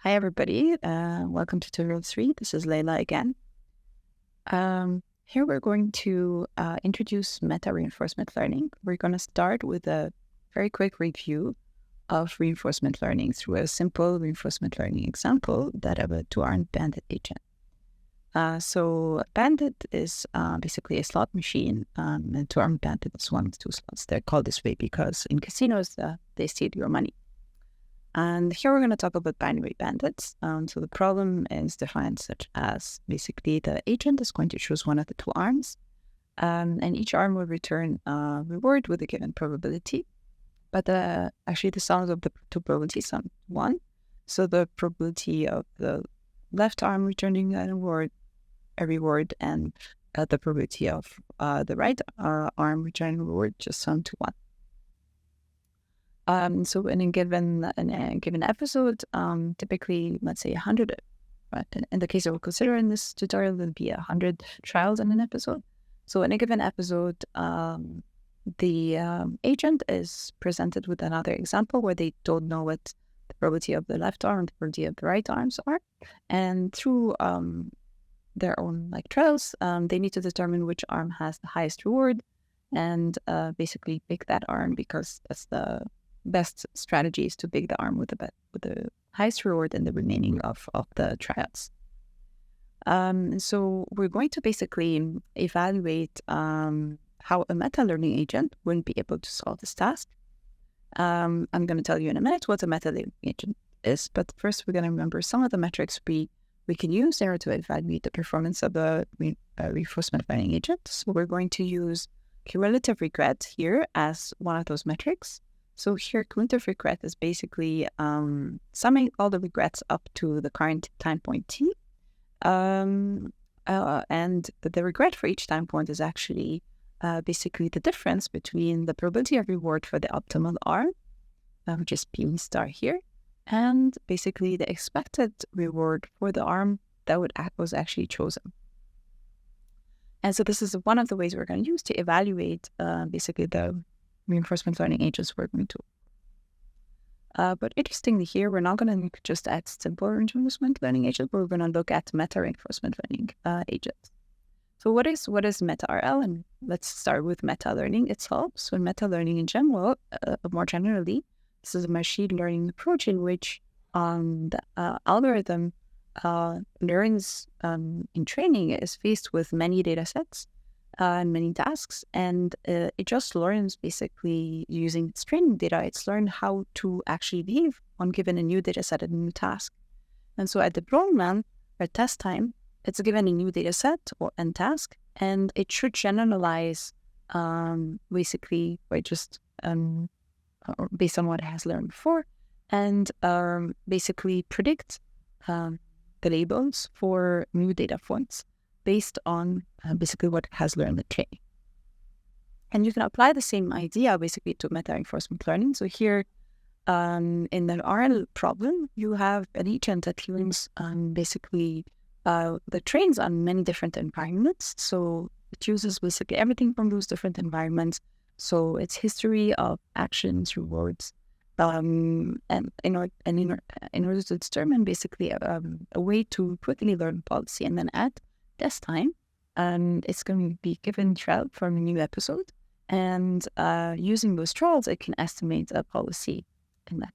Hi, everybody. Welcome to tutorial 3. This is Layla again. Here we're going to introduce meta-reinforcement learning. We're going to start with a very quick review of reinforcement learning through a simple reinforcement learning example that of a two-armed bandit agent. So bandit is basically a slot machine, and two-armed bandit is one with two slots. They're called this way because in casinos, they steal your money. And here we're going to talk about binary bandits. So the problem is defined such as basically the agent is going to choose one of the two arms, and each arm will return a reward with a given probability. But actually the sums of the two probabilities are 1. So the probability of the left arm returning a reward, and the probability of the right arm returning a reward just sum to 1. So in a given episode, typically, let's say 100, but in the case that we'll consider in this tutorial, there'll be 100 trials in an episode. So in a given episode, the agent is presented with another example where they don't know what the probability of the left arm and the probability of the right arms are. And through their own trials, they need to determine which arm has the highest reward and basically pick that arm because that's the best strategy is to pick the arm with the highest reward in the remaining of the trials. So we're going to basically evaluate how a meta-learning agent wouldn't be able to solve this task. I'm going to tell you in a minute what a meta-learning agent is, but first we're going to remember some of the metrics we can use in order to evaluate the performance of a reinforcement learning agent. So we're going to use cumulative regret here as one of those metrics. So here, cumulative regret is basically summing all the regrets up to the current time point t. And the regret for each time point is actually basically the difference between the probability of reward for the optimal arm, which is P star here, and basically the expected reward for the arm that was actually chosen. And so this is one of the ways we're going to use to evaluate basically the reinforcement learning agents we're going to. But interestingly here, we're not going to look just at simple reinforcement learning agents, but we're going to look at meta-reinforcement learning agents. So what is meta-RL? And let's start with meta-learning itself. So in meta-learning in general, more generally, this is a machine learning approach in which the algorithm learns in training is faced with many data sets and many tasks, and it just learns basically using its training data. It's learned how to actually behave on given a new data set and a new task. And so at deployment or test time, it's given a new data set and task, and it should generalize basically by just based on what it has learned before, and basically predict the labels for new data points based on basically what it has learned in training. And you can apply the same idea basically to meta-reinforcement learning. So here in the RL problem, you have an agent that learns basically that trains on many different environments. So it uses basically everything from those different environments. So its history of actions, rewards, and in order to determine basically a way to quickly learn policy, and then at test time, it's going to be given trial for a new episode, and using those trials, it can estimate a policy in that